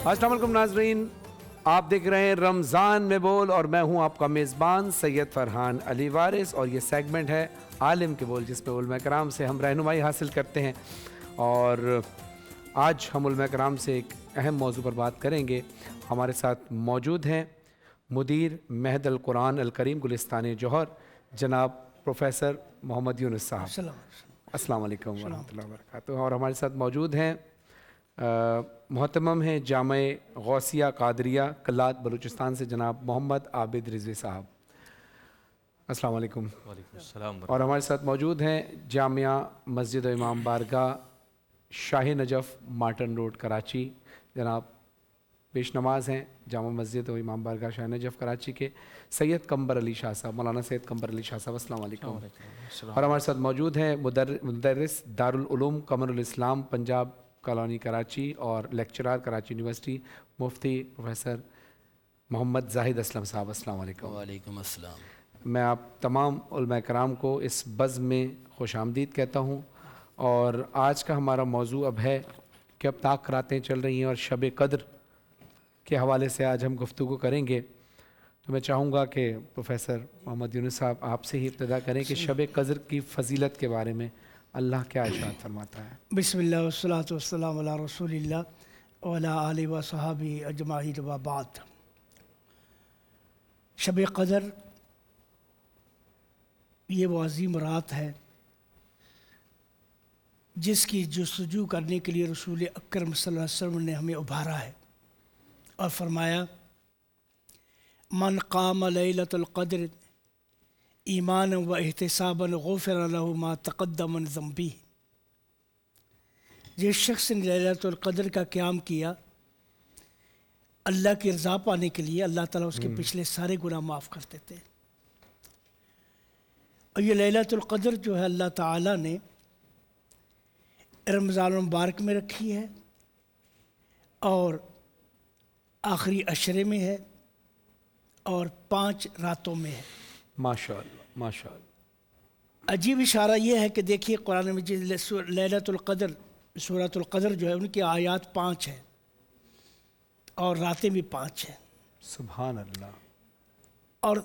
अस्सलाम वालेकुम नाज़रीन, आप देख रहे हैं रमज़ान में बोल और मैं हूं आपका मेज़बान सैयद फ़रहान अली वारिस और ये सेगमेंट है आलिम के बोल जिसमें उलमा कराम से हम रहनुमाई हासिल करते हैं। और आज हम उलमा कराम से एक अहम मौजू पर बात करेंगे। हमारे साथ मौजूद हैं मुदीर महद अल कुरान अल करीम गुलिस्तान जौहर जनाब प्रोफेसर मोहम्मद यूनुस साहब। अस्सलाम वालेकुम वरहमतुल्लाहि वबरकातुहू। और हमारे साथ मौजूद हैं मोहतरम हैं जामे गौसिया कादरिया कल्लात बलूचिस्तान से जनाब मोहम्मद आबिद रिजवी साहब। अस्सलाम वालेकुम। वालेकुम अस्सलाम। और हमारे साथ मौजूद हैं जामिया मस्जिद इमाम बारगाह शाही नजफ़ मार्टन रोड कराची जनाब पेश नमाज हैं जामा मस्जिद और इमाम बारगाह शाही नजफ़ कराची के सैयद कम्बर अली शाह साहब, मौलाना सैयद कम्बर अली शाह साहब। अस्सलाम वालेकुम। और हमारे साथ मौजूद हैं मुदर्रिस दारुल उलूम कमरुल इस्लाम पंजाब कॉलोनी कराची और लेक्चरर कराची यूनिवर्सिटी मुफ्ती प्रोफेसर मोहम्मद जाहिद असलम साहब। अस्सलाम वालेकुम। वालेकुम अस्सलाम। मैं आप तमाम उलमा कराम को इस बज़्म में खुश आमदीद कहता हूँ। और आज का हमारा मौजू अब है कि अब तक रातें चल रही हैं और शब कद्र के हवाले से आज हम गुफ्तगू करेंगे। तो मैं चाहूँगा कि प्रोफेसर मोहम्मद यूनुस साहब आपसे ही इब्तिदा करें कि शब कद्र की फ़जीलत के बारे में अल्लाह क्या इरशाद फरमाता है। बिस्मिल्लाह वस्सलातु वस्सलामु अला रसूलिल्लाह व अला आलिहि व सहाबी अजमाइन व बाद। शब क़द्र ये वो अज़ीम रात है जिसकी जुस्तजू करने के लिए रसूल अकरम सल्लल्लाहु अलैहि वसल्लम ने हमें उभारा है और फरमाया मन क़ाम लैलतुल क़द्र ईमान व एहतिसाबन गुफ़िर लहु मा तक़द्दम मिन ज़ंबी। जिस शख्स ने लैलतुल क़द्र का क़याम किया अल्लाह की रज़ा पाने के लिए अल्लाह ताला उसके पिछले सारे गुनाह माफ़ कर देते हैं। और ये लैलतुल क़द्र जो है अल्लाह ताला ने रमज़ान मुबारक में रखी है और आखिरी अशरे में है और 5 रातों में है। माशाअल्लाह माशाअल्लाह। अजीब इशारा ये है कि देखिए कुरान में लैलतुल क़द्र सूरतुल क़द्र जो है उनकी आयात 5 है और रातें भी 5 हैं। सुभान अल्लाह। और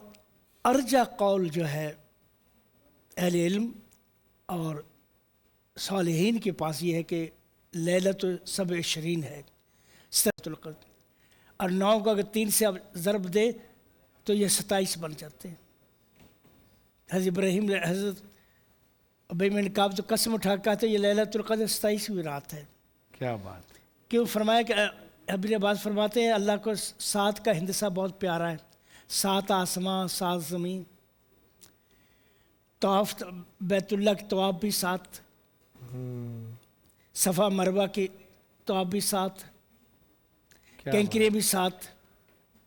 अर्जा कौल जो है अहले इल्म और सालिहीन के पास ये है कि लैलतुल सब शरीन है सूरतुल क़द्र। और 9 को अगर 3 से अब ज़रब दे तो ये 27 बन जाते हैं। हज़रत इब्राहीम हज़रत अबई बिन काब तो कसम उठा कर कहते ये लैलतुल क़द्र 27वीं रात है। क्या बात। क्यों फरमाया कि इब्न अब्बास फरमाते हैं अल्लाह को 7 का हिंदसा बहुत प्यारा है। 7 आसमां 7 ज़मीन, तवाफ़ बैतुल्लाह की तवाफ़ भी 7, सफ़ा मरवा की तवाफ़ भी 7, कैंकरे भी 7।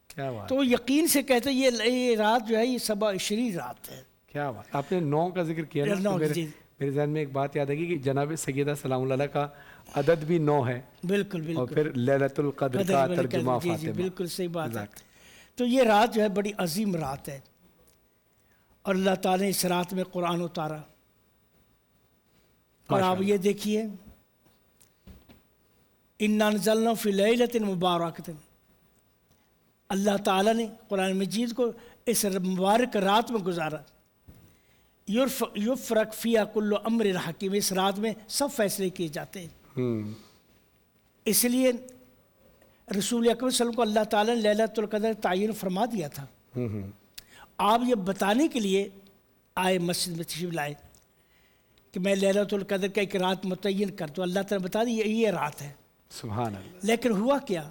क्या बात। तो यकीन से कहते हैं ये रात जो है ये सबा इशरी रात है। क्या बात। आपने 9 का जिक्र किया ना, तो मेरे ज़हन में एक बात याद आएगी कि जनाब सैयदा सलामुल्लाह अलैहा का अदद भी 9 है। बिल्कुल बिल्कुल। और फिर लैलतुल क़द्र का तर्जुमा जी फातिमा। बिल्कुल सही बात है। तो ये रात जो है बड़ी अजीम रात है और अल्लाह ताला ने इस रात में कुरान उतारा। और आप ये देखिए इन्ना नज़लना फ़ी लैलतिन मुबारकतिन, अल्लाह ताला ने कुरान मजीद को इस मुबारक रात में गुजारा। युफ़रक़ फ़ीहा कुल्लु अम्रिन हकीम, इस रात में सब फैसले किए जाते हैं। इसलिए रसूल अकरम सल्लल्लाहु अलैहि वसल्लम को अल्लाह ताला ने लैलतुल क़द्र तायीन फरमा दिया था। आप ये बताने के लिए आए मस्जिद में तशरीफ़ लाए कि मैं लैलतुल क़द्र का एक रात मुतय्यन कर दूँ। अल्लाह ताला बता दी ये रात है। सुभान अल्लाह। लेकिन हुआ क्या,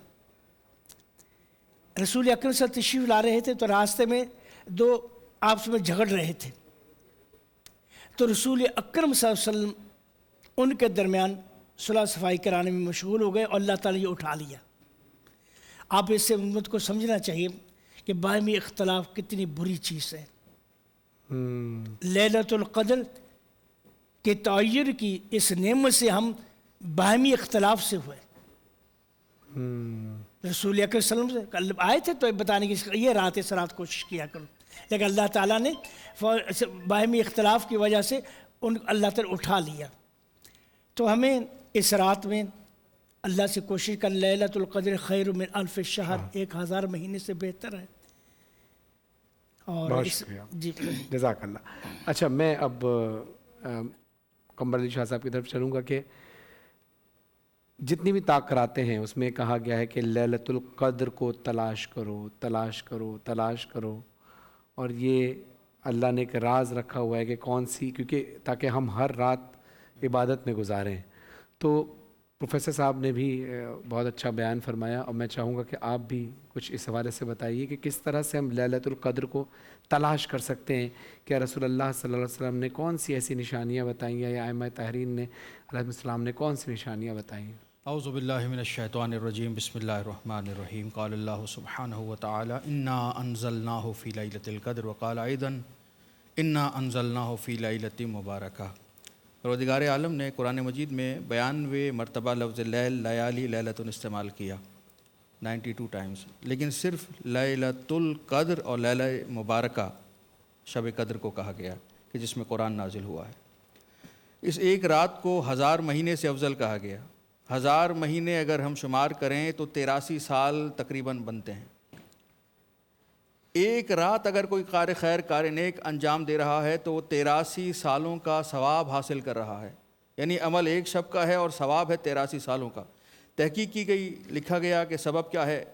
रसूल अकरम सल्लल्लाहु अलैहि वसल्लम तशरीफ़ ला रहे थे तो रास्ते में 2 आपस में झगड़ रहे थे। तो रसूल अकरम सल्लल्लाहु अलैहि वसल्लम उनके दरमियान सुलह सफ़ाई कराने में मशगूल हो गए और अल्लाह ताला ये उठा लिया। आप इससे उम्मत को समझना चाहिए कि बाहमी इख्तलाफ कितनी बुरी चीज़ है। लैलतुल क़द्र के तय्युर की इस नेमत से हम बाहमी इख्तलाफ से हुए। रसूल अकरम सल्लल्लाहु अलैहि वसल्लम से आए थे तो बताने की ये रात इस रात कोशिश किया करो, लेकिन अल्लाह ताला ने बाहमी इख्तलाफ की वजह से अल्लाह ताला उठा लिया। तो हमें इस रात में اللہ سے کوشش کر، لیلۃ القدر خیر من الف شہر، 1000 مہینے سے بہتر ہے۔ اور بہت شکریہ، جی جزاک اللہ۔ اچھا میں اب قمر علی شاہ صاحب کی طرف چلوں گا کہ جتنی بھی تاکراتیں ہیں اس میں کہا گیا ہے کہ لیلۃ القدر کو تلاش کرو تلاش کرو تلاش کرو، اور یہ اللہ نے ایک راز رکھا ہوا ہے کہ کون سی، کیونکہ تاکہ ہم ہر رات عبادت میں گزاریں۔ تو پروفیسر صاحب نے بھی بہت اچھا بیان فرمایا، اور میں چاہوں گا کہ آپ بھی کچھ اس حوالے سے بتائیے کہ کس طرح سے ہم لیلۃ القدر کو تلاش کر سکتے ہیں۔ کہ رسول اللہ صلی اللہ علیہ وسلم نے کون سی ایسی نشانیاں بتائی ہیں، یا ائمہ طاہرین نے علیہ السلام نے کون سی نشانیاں بتائی ہیں؟ اعوذ باللہ من الشیطان الرجیم، بسم اللہ الرحمن الرحیم۔ قال اللہ سبحانہ وتعالی انا انزلناہ فی لیلۃ القدر، وقال ایضا انا انزلناہ فی لیلۃ مبارکہ۔ پروردگار عالم نے قرآن مجید میں 92 مرتبہ لفظ لیل، لیالی، لیلۃ استعمال کیا، 92 ٹائمز، لیکن صرف لیلۃ القدر اور لیلہ مبارکہ شب قدر کو کہا گیا کہ جس میں قرآن نازل ہوا ہے۔ اس ایک رات کو 1000 مہینے سے افضل کہا گیا۔ 1000 مہینے اگر ہم شمار کریں تو 83 سال تقریباً بنتے ہیں۔ ایک رات اگر کوئی کار خیر کار نیک انجام دے رہا ہے تو وہ 83 سالوں کا ثواب حاصل کر رہا ہے، یعنی عمل ایک شب کا ہے اور ثواب ہے 83 سالوں کا۔ تحقیق کی گئی، لکھا گیا کہ سبب کیا ہے،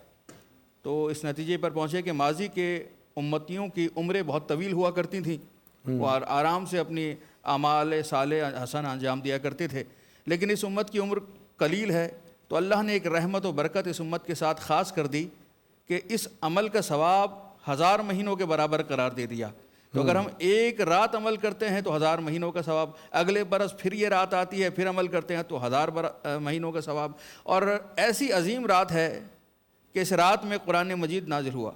تو اس نتیجے پر پہنچے کہ ماضی کے امتیوں کی عمریں بہت طویل ہوا کرتی تھیں، وہ آرام سے اپنی اعمال صالح حسن انجام دیا کرتے تھے، لیکن اس امت کی عمر قلیل ہے، تو اللہ نے ایک رحمت و برکت اس امت کے ساتھ خاص کر دی کہ اس عمل کا ثواب 1000 مہینوں کے برابر قرار دے دیا۔ تو اگر ہم ایک رات عمل کرتے ہیں تو 1000 مہینوں کا ثواب، اگلے برس پھر یہ رات آتی ہے پھر عمل کرتے ہیں تو 1000 مہینوں کا ثواب۔ اور ایسی عظیم رات ہے کہ اس رات میں قرآن مجید نازل ہوا۔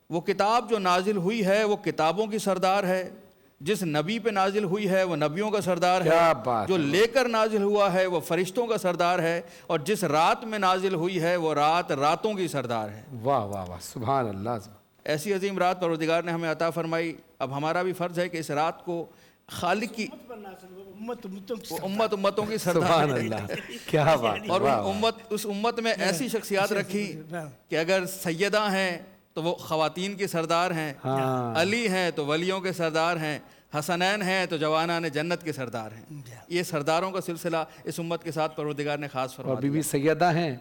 وہ کتاب جو نازل ہوئی ہے وہ کتابوں کی سردار ہے، جس نبی پہ نازل ہوئی ہے وہ نبیوں کا سردار ہے، جو لے کر نازل ہوا ہے وہ فرشتوں کا سردار ہے، اور جس رات میں نازل ہوئی ہے وہ رات راتوں کی سردار ہے۔ واہ واہ واہ، سبحان اللہ۔ ایسی عظیم رات پروردگار نے ہمیں عطا فرمائی۔ اب ہمارا بھی فرض ہے کہ اس رات کو خالق کی امتوں کی سردار، سبحان اللہ، کیا بات۔ اور اس امت میں ایسی شخصیات رکھی کہ اگر سیدہ ہیں تو وہ خواتین کی سردار ہیں، علی ہیں تو ولیوں کے سردار ہیں، حسنین ہیں تو جوانان جنت کے سردار ہیں۔ یہ سرداروں کا سلسلہ اس امت کے ساتھ پروردگار نے خاص فرما اور بی بی سیدہ ہیں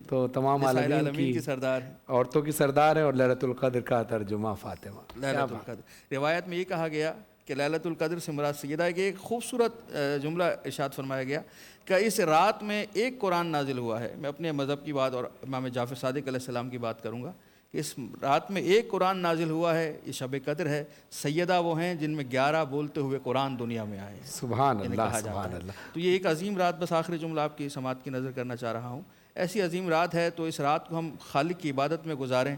تو تمام عالمین کی سردار ہیں، عورتوں کی سردار ہے، اور لیلۃ القدر کا ترجمہ فاطمہ۔ لیلۃ القدر روایت میں یہ کہا گیا کہ لیلۃ القدر سے مراد سیدہ ہے، کہ ایک خوبصورت جملہ ارشاد فرمایا گیا کہ اس رات میں ایک قرآن نازل ہوا ہے۔ میں اپنے مذہب کی بات اور امام جعفر صادق علیہ السلام کی بات کروں گا کہ اس رات میں ایک قرآن نازل ہوا ہے، یہ شب قدر ہے۔ سیدہ وہ ہیں جن میں 11 بولتے ہوئے قرآن دنیا میں آئے، سبحان اللہ سبحان اللہ۔ تو یہ ایک عظیم رات، بس آخری جملہ آپ کی سماعت کی نظر کرنا چاہ رہا ہوں، ایسی عظیم رات ہے، تو اس رات کو ہم خالق کی عبادت میں گزاریں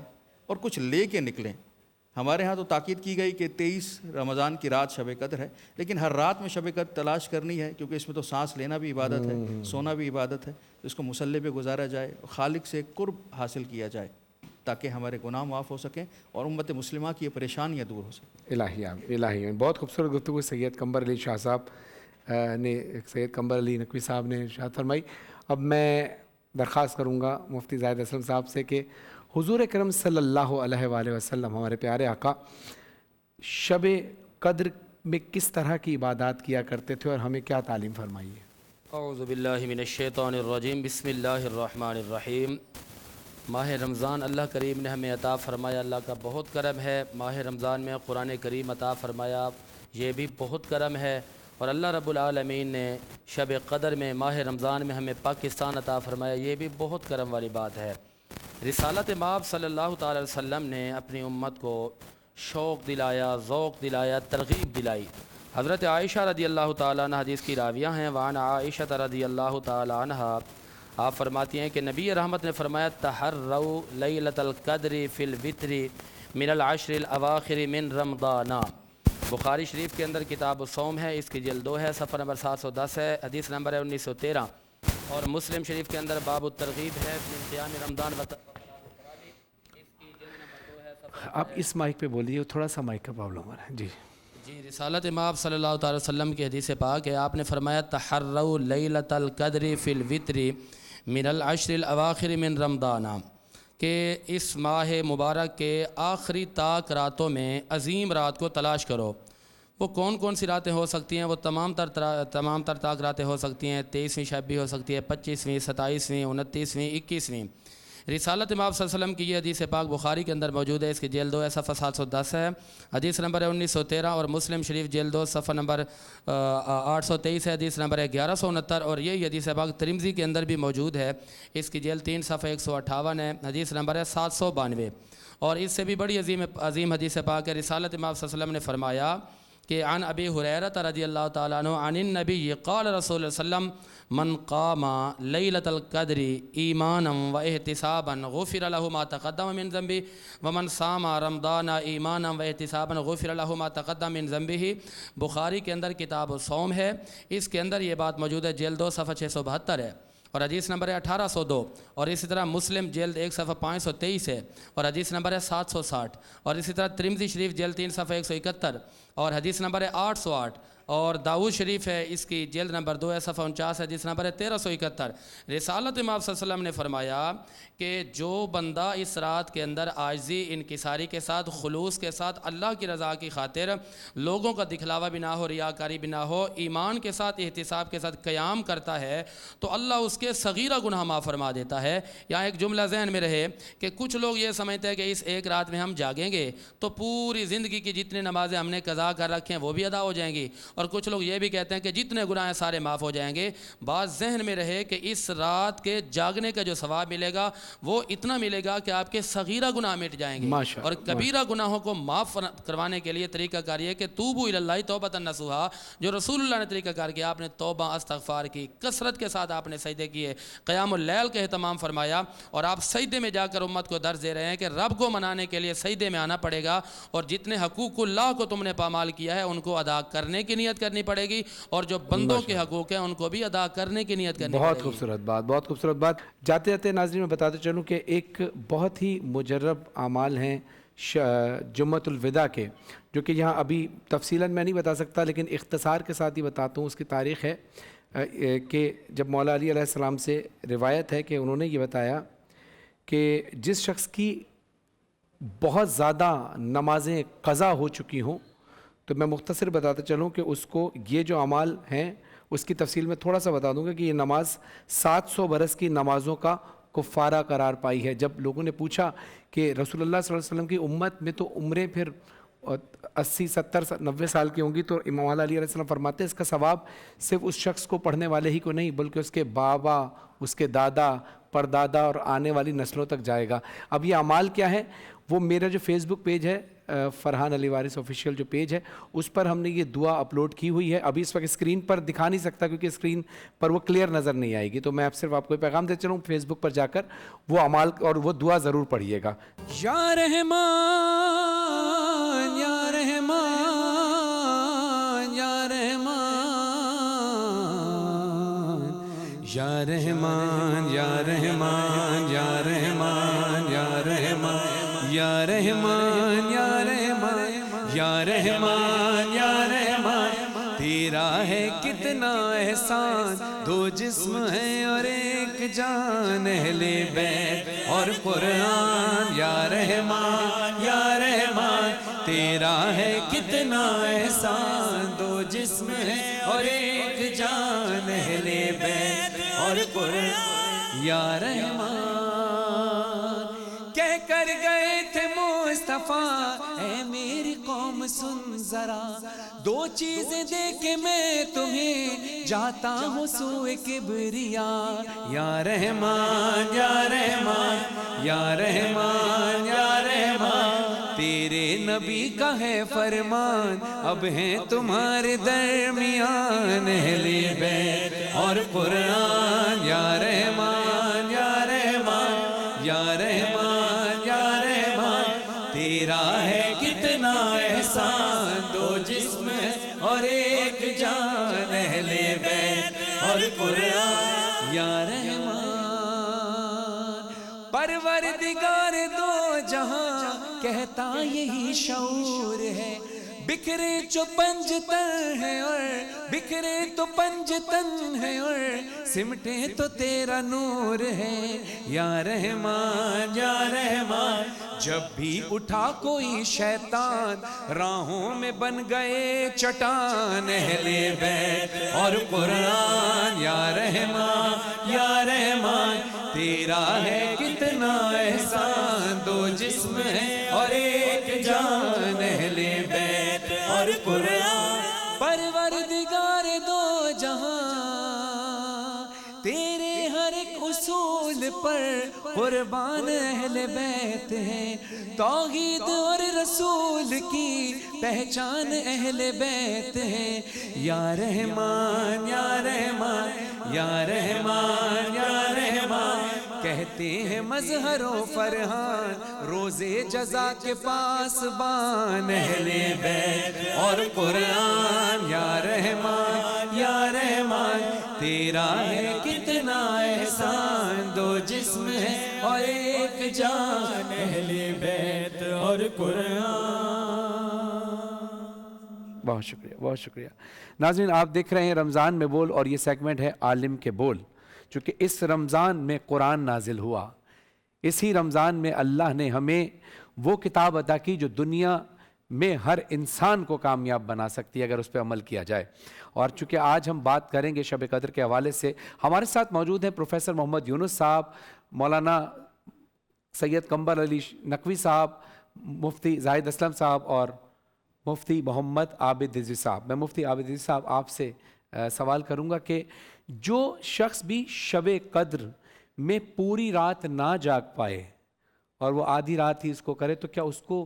اور کچھ لے کے نکلیں۔ ہمارے ہاں تو تاکید کی گئی کہ 23 رمضان کی رات شب قدر ہے، لیکن ہر رات میں شب قدر تلاش کرنی ہے، کیونکہ اس میں تو سانس لینا بھی عبادت ہے، سونا بھی عبادت ہے، تو اس کو مصلی پہ گزارا جائے، خالق سے قرب حاصل کیا جائے تاکہ ہمارے گناہ معاف ہو سکیں اور امت مسلمہ کی پریشانیاں دور ہو سکیں۔ الہی بہت خوبصورت گفتگو سید قمر علی شاہ صاحب نے، سید قمر علی نقوی صاحب نے ارشاد فرمائی۔ اب میں درخواست کروں گا مفتی زاہد اسلم صاحب سے کہ حضور اکرم صلی اللہ علیہ وآلہ وسلم، ہمارے پیارے آقا، شب قدر میں کس طرح کی عبادات کیا کرتے تھے اور ہمیں کیا تعلیم فرمائی ہے؟ اعوذ باللہ من الشیطان الرجیم، بسم اللہ الرحمن الرحیم۔ ماہ رمضان اللہ کریم نے ہمیں عطا فرمایا، اللہ کا بہت کرم ہے۔ ماہ رمضان میں قرآن کریم عطا فرمایا، یہ بھی بہت کرم ہے۔ اور اللہ رب العالمین نے شب قدر میں ماہ رمضان میں ہمیں پاکستان عطا فرمایا، یہ بھی بہت کرم والی بات ہے۔ رسالت مآب صلی اللہ تعالی علیہ وسلم نے اپنی امت کو شوق دلایا، ذوق دلایا، ترغیب دلائی۔ حضرت عائشہ رضی اللہ تعالیٰ عنہ حدیث کی راویہ ہیں، وعن عائشہ رضی اللہ تعالیٰ عنہ، آپ فرماتی ہیں کہ نبی رحمت نے فرمایا تحروا لیلۃ القدر فی الوتر من العشر الاواخر من رمضان۔ بخاری شریف کے اندر کتاب الصوم ہے، اس کی جلد 2 ہے، صفحہ نمبر 710 ہے، حدیث نمبر ہے 1913، اور مسلم شریف کے اندر باب الترغیب ہے من قیام رمضان اس کی جلد نمبر 2 ہے، صفحہ آپ اس مائک پہ بولیے، تھوڑا سا مائک کا پرابلم ہو رہا ہے۔ جی جی، رسالت مآب صلی اللہ تعالی وسلم کی حدیث پاک ہے، آپ نے فرمایا تحروا لیلۃ القدر فی الوتر मिनल अश्रिल अवाखिर मिन रमदाना, कि इस माह मुबारक के आखिरी ताक रातों में अजीम रात को तलाश करो। वो कौन कौन सी रातें हो सकती हैं? वो तमाम तर ताक रातें हो सकती हैं। 23वीं शब भी हो सकती है, 25वीं, 27वीं, 29वीं, 21वीं। रिसालत इमाम सल्लल्लाहु अलैहि वसल्लम की ये हदीस पाक बुखारी के अंदर मौजूद है, इसकी जेल 2 है, सफ़ा 710 है, हदीस नंबर है 1913, और मुस्लिम शरीफ जेल 2 सफ़ा नंबर 823 है, हदीस नंबर है 1169, और यही हदीस पाक तिरमिज़ी के अंदर भी मौजूद है, इसकी जेल 3 सफ़ा 158 है, हदीस नंबर है 792। और इससे भी बड़ी अजीम हदीस पाक है। रिसालत इमाम सल्लल्लाहु अलैहि वसल्लम ने फरमाया कि अन अबी हुरैरा रज़ियल्लाहु तआला अन्हु अनिन नबी क़ाल रसूलुल्लाह सल्लल्लाहु अलैहि वसल्लम मन क़ामा लैलतल क़द्री ईमानन व इहतिसाबन गुफ़िर लहु मा तक़द्दम मिन ज़ंबी व मन सामा रमज़ाना ईमानन व इहतिसाबन गुफ़िर लहु मा तक़द्दम मिन ज़ंबिही। बुखारी के अंदर किताब सौम है, इसके अंदर ये बात मौजूद है, जेल 2 सफ़ा 672 है, और हदीस नंबर है 1802। और इसी तरह मुस्लिम जेल्द 1 सफ़ा 523 है, और हदीस नंबर है 760। और इसी तरह तिरमिज़ी शरीफ जेल्द 3 सफ़ा 171, और हदीस नंबर है 808। और दाऊद शरीफ है, इसकी जेल्द नंबर 2 है, सफ़ा 49 है, हदीस नंबर है 1371। रिसालत इमाम सल्लल्लाहु अलैहि वसल्लम ने फरमाया कि जो बंदा इस रात के अंदर आजिज़ी इनकिसारी के साथ, खुलूस के साथ, अल्लाह की रज़ा की खातिर, लोगों का दिखलावा भी ना हो, रियाकारी भी ना हो, ईमान के साथ, एहतिसाब के साथ क़याम करता है, तो अल्लाह उसके सगीरा गुनाह माफ़ फरमा देता है। यहाँ एक जुमला जहन में रहे कि कुछ लोग ये समझते हैं कि इस एक रात में हम जागेंगे तो पूरी ज़िंदगी की जितनी नमाज़ें हमने कज़ा कर रखी हैं वो भी अदा हो जाएंगी, और कुछ लोग ये भी कहते हैं कि जितने गुनाह हैं सारे माफ़ हो जाएंगे। बात जहन में रहे कि इस रात के जागने का जो सवाब मिलेगा वो इतना मिलेगा कि आपके सगीरा गुनाह मिट जाएंगे, और कबीरा गुनाहों को माफ़ करवाने के लिए तरीक़ाकार ये कि तूबू इलल्लाहि तौबतन नसूहा, जो रसूलुल्लाह ने तरीक़ाकार किया, आपने तौबा इस्तग़फ़ार की, कसरत के साथ आपने सजदे किए, क़यामुल लैल का एहतमाम फरमाया, और आप सजदे में जाकर उम्मत को दर्ज दे रहे हैं कि रब को मनाने के लिए सजदे में आना पड़ेगा, और जितने हकूक़ुल्लाह को तुमने पामाल किया है उनको अदा करने की नीयत करनी पड़ेगी, और जो बंदों के हकूक़ हैं उनको भी अदा करने की नीयत करनी पड़ेगी। बहुत खूबसूरत बात, बहुत खूबसूरत बात। जाते जाते नाज़रीन मैं बताते चलूँ कि एक बहुत ही मुजर्रब आमाल हैं जुम्मतुल विदा के, जो कि यहाँ अभी तफसीलन मैं नहीं बता सकता, लेकिन इख्तिसार के साथ ही बताता हूँ। उसकी तारीख़ है कि जब मौला अली अलैहिस्सलाम से रिवायत है कि उन्होंने ये बताया कि जिस शख्स की बहुत ज़्यादा नमाज़ें क़ज़ा हो चुकी हों, तो मैं मुख्तसर बताते चलूँ कि उसको ये जो अमाल हैं उसकी तफसील में थोड़ा सा बता दूंगा कि ये नमाज 700 बरस की नमाज़ों का कुफ़ारा करार पाई है। जब लोगों ने पूछा कि रसूलुल्लाह सल्लल्लाहु अलैहि वसल्लम की उम्मत में तो उम्रें फिर 80, 70, 90 साल की होंगी, तो इमाम अली अलैहि सल्लम फरमाते हैं इसका सवाब सिर्फ उस शख्स को पढ़ने वाले ही को नहीं, बल्कि उसके बाबा, उसके दादा, परदादा और आने वाली नस्लों तक जाएगा। अब ये अमाल क्या है, वो मेरा जो फेसबुक पेज है फरहान अली वारिस ऑफिशियल जो पेज है, उस पर हमने ये दुआ अपलोड की हुई है। अभी इस वक्त स्क्रीन पर दिखा नहीं सकता क्योंकि स्क्रीन पर वो क्लियर नज़र नहीं आएगी, तो मैं सिर्फ आपको पैगाम दे चलूँ, फेसबुक पर जाकर वो अमाल और वो दुआ ज़रूर पढ़िएगा। या रहमान या रहमान या रहमान या रहमान या रहमान या रहमान या रहमान या रहमान या रहमान या रहमान या रहमान, तेरा है कितना एहसान, दो जिस्म है और एक जान, अहले बैत और कुरान। या रहमान या रहमान, तेरा है कितना एहसान, दो जिस्म है और एक जान, अहले बैत और कुरान। या रहमान कह कर गए थे मुस्तफा, ऐ मेरी कौम सुन जरा, दो चीजें दे के मैं तुम्हें जाता हूँ सूए किबरिया। या रहमान या रहमान या रहमान या रहमान, तेरे नबी का है फरमान, अब हैं तुम्हारे दरमियान, अहले बैत और कुरान। या रहमान या रहमान या रहमान या रहमान, तेरा है कितना एहसान, दो जिस्म और एक जान, अहले बैत और कुरान। या रहमान परवरदिगार दो जहां, कहता यही शऊर है, बिक बिखरे जो पंजतन है और बिखरे तो पंजतन है और सिमटे तो तेरा नूर है या रहमान या रहमान। जब भी उठा कोई शैतान राहों में बन गए चट्टान, अहले बैत और कुरान या रहमान या रहमान। तेरा है कितना एहसान, दो जिस्म है और एक जान, अहले बैत और कुरान। परवरदिगार दो जहां तेरे हर एक उसूल पर कुर्बान अहले बैत है। तौहीद और रसूल की पहचान अहले बैत है। या रहमान या रहमान या रहमान या रहमान। कहते हैं मजहरो फरहान रोजे जजा के पास बान, अहले बैत और कुरान या रहमान या रहमान। तेरा है कितना एहसान, दो जिस्म है और एक जान, अहले बैत और कुरान। बहुत शुक्रिया, बहुत शुक्रिया। नाज़रीन, आप देख रहे हैं रमज़ान में बोल और ये सेगमेंट है आलिम के बोल। चूँकि इस रमज़ान में कुरान नाजिल हुआ, इसी रमज़ान में अल्लाह ने हमें वो किताब अता की जो दुनिया में हर इंसान को कामयाब बना सकती है अगर उस पर अमल किया जाए। और चूँकि आज हम बात करेंगे शब कद्र के हवाले से, हमारे साथ मौजूद हैं प्रोफेसर मोहम्मद यूनुस साहब, मौलाना सैयद कंबर अली नकवी साहब, मुफ्ती जाहिद असलम साहब और मुफ्ती मोहम्मद आबिद रिज़वी साहब। मैं मुफ्ती आबिद रिज़वी साहब आपसे सवाल करूँगा कि जो शख्स भी शब कद्र में पूरी रात ना जाग पाए और वो आधी रात ही इसको करे, तो क्या उसको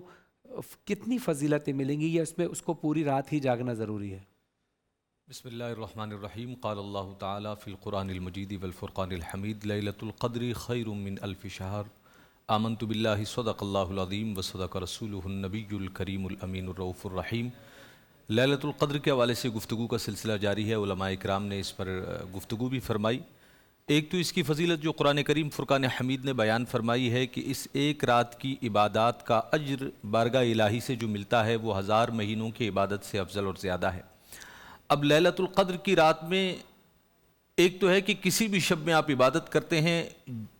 कितनी फ़जीलतें मिलेंगी या इसमें उसको पूरी रात ही जागना ज़रूरी है? बिस्मिल्लाहिर्रहमानिर्रहीम। क़ाल अल्लाहु तआला फ़िल क़ुरानिल मजीद वल फ़ुरक़ानिल हमीद लैलतुल क़द्रि ख़ैरुम मिन अल्फ़ि शहर आमन्तु बिल्लाहि सदक़ल्लाहुल अज़ीम व सदक़ रसूलुहुन नबियुल करीमुल अमीनुर रऊफ़ुर रहीम। लैलतुल क़द्र के हवाले से गुफ्तगू का सिलसिला जारी है। उलमाए किराम ने इस पर गुफ्तगू भी फरमाई। एक तो इसकी फ़जीलत जो कुरान करीम फ़ुरक़ान हमीद ने बयान फरमाई है कि इस एक रात की इबादत का अज्र बारगाह इलाही से जो मिलता है वो 1000 महीनों की इबादत से अफजल और ज़्यादा है। अब लैलतुल क़द्र की रात में एक तो है कि किसी भी शब में आप इबादत करते हैं,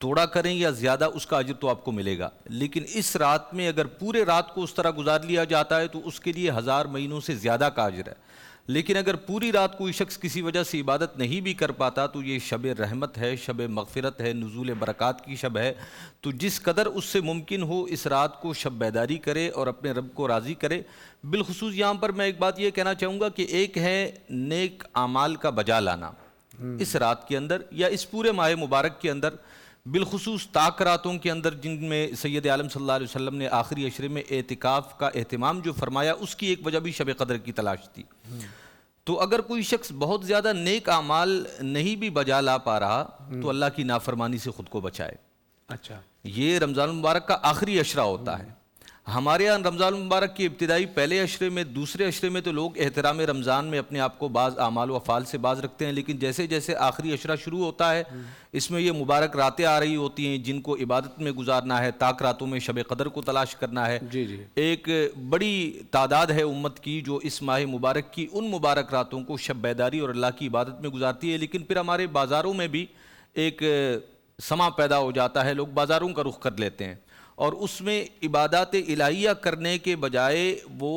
थोड़ा करें या ज़्यादा, उसका अज्र तो आपको मिलेगा। लेकिन इस रात में अगर पूरे रात को उस तरह गुजार लिया जाता है तो उसके लिए 1000 महीनों से ज़्यादा का अज्र है। लेकिन अगर पूरी रात कोई शख्स किसी वजह से इबादत नहीं भी कर पाता तो ये शब रहमत है, शब मग़फ़िरत है, नुज़ूल बरक़ात की शब है। तो जिस कदर उससे मुमकिन हो इस रात को शब बेदारी करे और अपने रब को राज़ी करे। बिलखुसूस यहाँ पर मैं एक बात ये कहना चाहूँगा कि एक है नेक आमाल का बजा लाना इस रात के अंदर या इस पूरे माह मुबारक के अंदर, बिलखुसूस ताक रातों के अंदर जिनमें सैयद आलम सल्लल्लाहु अलैहि वसल्लम ने आखिरी अशरे में एतिकाफ़ का एहतमाम जो फरमाया, उसकी एक वजह भी शब कदर की तलाश थी। तो अगर कोई शख्स बहुत ज़्यादा नेक आमाल नहीं भी बजा ला पा रहा तो अल्लाह की नाफरमानी से ख़ुद को बचाए। अच्छा, ये रमज़ान मुबारक का आखिरी अशरा होता है। हमारे यहाँ रमज़ान मुबारक की इब्तिदाई पहले अशरे में, दूसरे अशरे में तो लोग एहतराम रमज़ान में अपने आप को बाज़ आमाल व अफ़ाल से बाज़ रखते हैं। लेकिन जैसे जैसे आखिरी अशरा शुरू होता है इसमें ये मुबारक रातें आ रही होती हैं जिनको इबादत में गुजारना है, ताक रातों में शब कदर को तलाश करना है। जी जी। एक बड़ी तादाद है उम्मत की जो इस माह मुबारक की उन मुबारक रातों को शब बेदारी और अल्लाह की इबादत में गुजारती है। लेकिन फिर हमारे बाज़ारों में भी एक समा पैदा हो जाता है, लोग बाज़ारों का रुख कर लेते हैं और उसमें इबादत इलाहिया करने के बजाय वो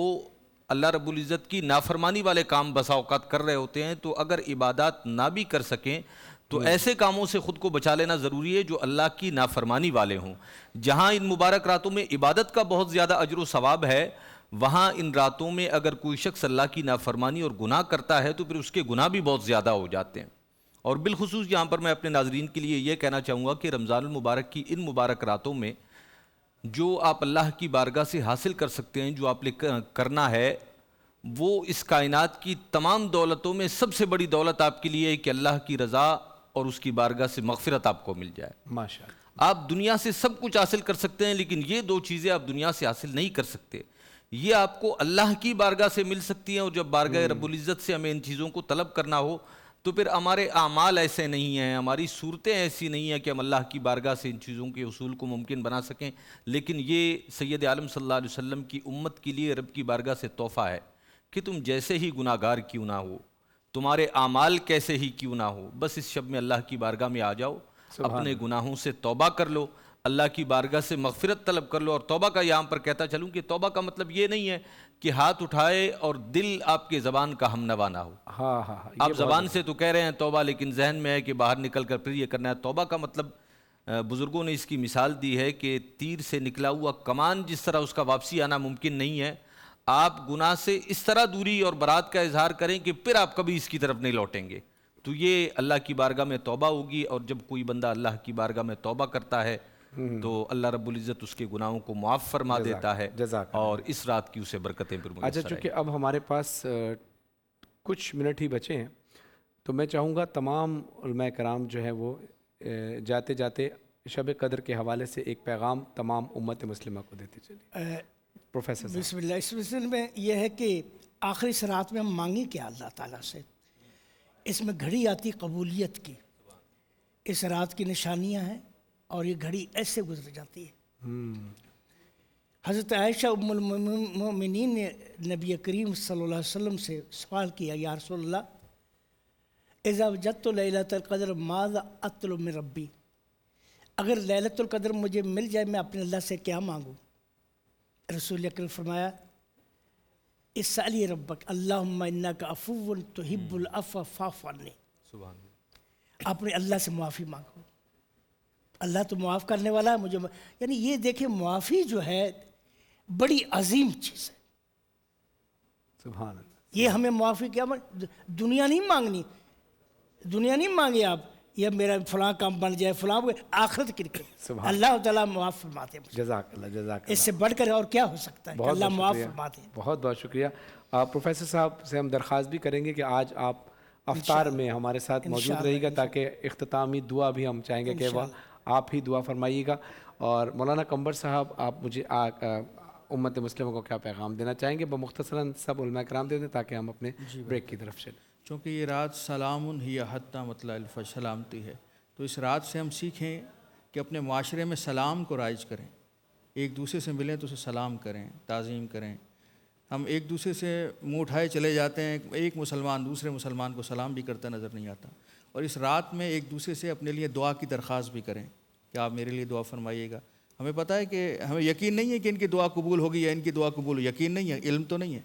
अल्लाह रब्बुल इज़्ज़त की नाफरमानी वाले काम बसा औक़ात कर रहे होते हैं। तो अगर इबादत ना भी कर सकें तो ऐसे कामों से ख़ुद को बचा लेना ज़रूरी है जो अल्लाह की नाफरमानी वाले हों। जहाँ इन मुबारक रातों में इबादत का बहुत ज़्यादा अज्र व सवाब है, वहाँ इन रातों में अगर कोई शख्स अल्लाह की नाफरमानी और गुनाह करता है तो फिर उसके गुनाह भी बहुत ज़्यादा हो जाते हैं। और बिलखुसूस यहाँ पर मैं अपने नाज़रीन के लिए ये कहना चाहूँगा कि रमज़ानुल मुबारक की इन मुबारक रातों में जो आप अल्लाह की बारगाह से हासिल कर सकते हैं, जो आपने करना है, वो इस कायनात की तमाम दौलतों में सबसे बड़ी दौलत आपके लिए है कि अल्लाह की रज़ा और उसकी बारगाह से मग़फ़िरत आपको मिल जाए। माशाअल्लाह। आप दुनिया से सब कुछ हासिल कर सकते हैं लेकिन ये दो चीज़ें आप दुनिया से हासिल नहीं कर सकते। ये आपको अल्लाह की बारगाह से मिल सकती हैं और जब बारगाह रब्बुल इज़्ज़त से हमें इन चीज़ों को तलब करना हो तो फिर हमारे आमाल ऐसे नहीं हैं, हमारी सूरतें ऐसी नहीं हैं कि हम अल्लाह की बारगाह से इन चीज़ों के उसूल को मुमकिन बना सकें। लेकिन ये सैयद आलम सल्लल्लाहु अलैहि वसल्लम की उम्मत के लिए रब की बारगाह से तोहफ़ा है کہ تم جیسے ہی گناہ گار کیوں نہ ہو، تمہارے اعمال کیسے ہی کیوں نہ ہو، بس اس شب میں اللہ کی بارگاہ میں آ جاؤ، اپنے گناہوں سے توبہ کر لو، اللہ کی بارگاہ سے مغفرت طلب کر لو۔ اور توبہ کا یہاں پر کہتا چلوں کہ توبہ کا مطلب یہ نہیں ہے کہ ہاتھ اٹھائے اور دل آپ کے زبان کا ہم نوا نہ ہو۔ ہاں ہاں ہاں، آپ زبان سے تو کہہ رہے ہیں توبہ، لیکن ذہن میں ہے کہ باہر نکل کر پھر یہ کرنا ہے۔ توبہ کا مطلب بزرگوں نے اس کی مثال دی ہے کہ تیر سے نکلا ہوا کمان جس طرح اس کا واپسی آنا ممکن نہیں ہے، آپ گناہ سے اس طرح دوری اور برات کا اظہار کریں کہ پھر آپ کبھی اس کی طرف نہیں لوٹیں گے۔ تو یہ اللہ کی بارگاہ میں توبہ ہوگی، اور جب کوئی بندہ اللہ کی بارگاہ میں توبہ کرتا ہے تو اللہ رب العزت اس کے گناہوں کو معاف فرما دیتا ہے، اور اس رات کی اسے برکتیں پر میسر اچھا، چونکہ اب ہمارے پاس کچھ منٹ ہی بچے ہیں تو میں چاہوں گا تمام علماء کرام جو ہے وہ جاتے جاتے شب قدر کے حوالے سے ایک پیغام تمام امت مسلمہ کو دیتے چلیے۔ پروفیسر صاحب، بسم اللہ۔ اس سلسلے میں یہ ہے کہ آخری اس رات میں ہم مانگیں کیا اللہ تعالیٰ سے؟ اس میں گھڑی آتی قبولیت کی، اس رات کی نشانیاں ہیں اور یہ گھڑی ایسے گزر جاتی ہے۔ حضرت عائشہ ام المؤمنین نے نبی کریم صلی اللہ علیہ وسلم سے سوال کیا، یا رسول اللہ اذا وجدت لیلۃ القدر ماذا اطلب من ربی، اگر لیلۃ القدر مجھے مل جائے میں اپنے اللہ سے کیا مانگوں؟ رسول اکرم فرمایا اسألی ربک اللہم انک عفو تحب العفو فاعف عنی، اپنے اللہ سے معافی مانگو، اللہ تو معاف کرنے والا ہے مجھے۔ یعنی یہ دیکھیں معافی جو ہے بڑی عظیم چیز ہے۔ سبحان اللہ۔ یہ ہمیں معافی کیا دنیا نہیں مانگنی، دنیا نہیں مانگی آپ یہ میرا فلاں کام بن جائے فلاں، آخرت کی اللہ تعالیٰ معاف فرماتے ہیں۔ جزاک اللہ، جزاک اللہ۔ اس سے بڑھ کر اور کیا ہو سکتا ہے کہ اللہ معاف فرماتے ہیں۔ بہت بہت شکریہ۔ پروفیسر صاحب سے ہم درخواست بھی کریں گے کہ آج آپ افطار میں ہمارے ساتھ موجود رہیے گا، تاکہ اختتامی دعا بھی ہم چاہیں گے کہ وہ آپ ہی دعا فرمائیے گا۔ اور مولانا قمبر صاحب، آپ مجھے امت مسلموں کو کیا پیغام دینا چاہیں گے؟ مختصراً سب علماء کرام دے دیں تاکہ ہم اپنے بریک کی طرف چلیں۔ چونکہ یہ رات سلام ہی حتی مطلع الفجر سلامتی ہے، تو اس رات سے ہم سیکھیں کہ اپنے معاشرے میں سلام کو رائج کریں، ایک دوسرے سے ملیں تو اسے سلام کریں، تعظیم کریں۔ ہم ایک دوسرے سے منہ اٹھائے چلے جاتے ہیں، ایک مسلمان دوسرے مسلمان کو سلام بھی کرتا نظر نہیں آتا۔ اور اس رات میں ایک دوسرے سے اپنے لیے دعا کی درخواست بھی کریں کہ آپ میرے لیے دعا فرمائیے گا۔ ہمیں پتہ ہے کہ ہمیں یقین نہیں ہے کہ ان کی دعا قبول ہوگی یا ان کی دعا قبول ہو، یقین نہیں ہے، علم تو نہیں ہے،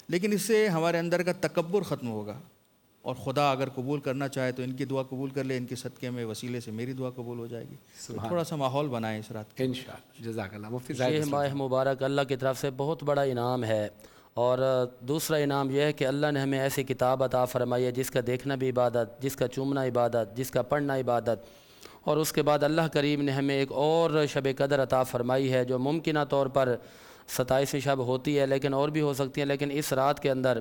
لیکن اس سے ہمارے اندر کا تکبر ختم ہوگا، اور خدا اگر قبول کرنا چاہے تو ان کی دعا قبول کر لے، ان کے صدقے میں وسیلے سے میری دعا قبول ہو جائے گی۔ تو تھوڑا سا ماحول بنائیں اس رات کا انشاءاللہ۔ جزاک اللہ۔ مفتی یہ زاہد ماہ مبارک اللہ کی طرف سے بہت بڑا انعام ہے، اور دوسرا انعام یہ ہے کہ اللہ نے ہمیں ایسی کتاب عطا فرمائی ہے جس کا دیکھنا بھی عبادت، جس کا چومنا عبادت، جس کا پڑھنا عبادت، اور اس کے بعد اللہ کریم نے ہمیں ایک اور شب قدر عطا فرمائی ہے جو ممکنہ طور پر 27ویں شب ہوتی ہے، لیکن اور بھی ہو سکتی ہے، لیکن اس رات کے اندر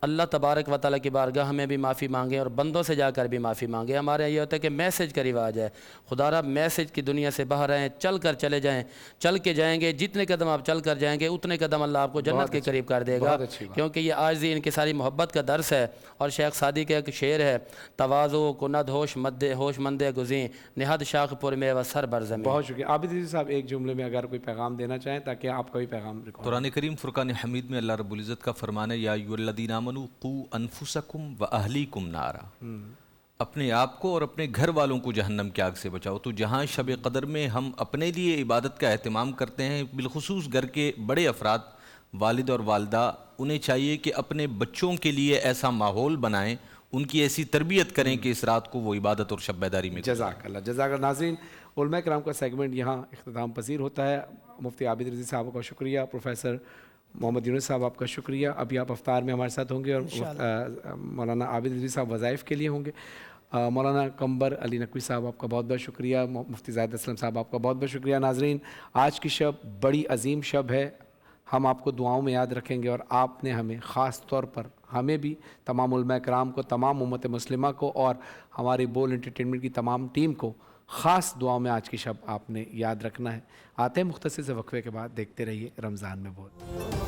اللہ تبارک و تعالیٰ کی بارگاہ میں بھی معافی مانگیں اور بندوں سے جا کر بھی معافی مانگیں۔ ہمارے یہاں یہ ہوتا ہے کہ میسج کا رواج ہے، خدا را میسج کی دنیا سے باہر رہیں، چل کر چلے جائیں، چل کے جائیں گے، جتنے قدم آپ چل کر جائیں گے اتنے قدم اللہ آپ کو جنت کے قریب کر دے گا، کیونکہ یہ عاجزی ان کی ساری محبت کا درس ہے۔ اور شیخ سعدی کا ایک شعر ہے، تواضع کند ہوش مند گزیں نہاد شاخ پر میں و سر بر زمین۔ بہت شکریہ۔ عابد عزیز صاحب ایک جملے میں اگر کوئی پیغام دینا چاہیں تاکہ آپ کا بھی پیغام ریکارڈ۔ قرآن کریم فرقان حمید میں اللہ رب العزت کا فرمان ہے، یا ایھا الذین آمنوا قوا انفسکم واہلیکم نارا، اپنے آپ کو اور اپنے گھر والوں کو جہنم کی آگ سے بچاؤ۔ تو جہاں شب قدر میں ہم اپنے لیے عبادت کا اہتمام کرتے ہیں، بالخصوص گھر کے بڑے افراد، والد اور والدہ، انہیں چاہیے کہ اپنے بچوں کے لیے ایسا ماحول بنائیں، ان کی ایسی تربیت کریں کہ اس رات کو وہ عبادت اور شب بیداری میں جزاک اللہ، جزاک اللہ۔ ناظرین، علماء کرام کا سیگمنٹ یہاں اختتام پذیر ہوتا ہے۔ مفتی عابد رضوی صاحب کا شکریہ، پروفیسر محمد یونس صاحب آپ کا شکریہ۔ ابھی آپ افطار میں ہمارے ساتھ ہوں گے، اور مولانا عابد رضوی صاحب وظائف کے لیے ہوں گے۔ مولانا قمبر علی نقوی صاحب آپ کا بہت بہت شکریہ، مفتی زاہد اسلم صاحب آپ کا بہت بہت شکریہ۔ ناظرین، آج کی شب بڑی عظیم شب ہے، ہم آپ کو دعاؤں میں یاد رکھیں گے، اور آپ نے ہمیں خاص طور پر، ہمیں بھی، تمام علماء کرام کو، تمام امت مسلمہ کو، اور ہماری بول انٹرٹینمنٹ کی تمام ٹیم کو خاص دعاؤں میں آج کی شب آپ نے یاد رکھنا ہے۔ آتے ہیں مختصر سے وقفے کے بعد، دیکھتے رہیے رمضان میں بول۔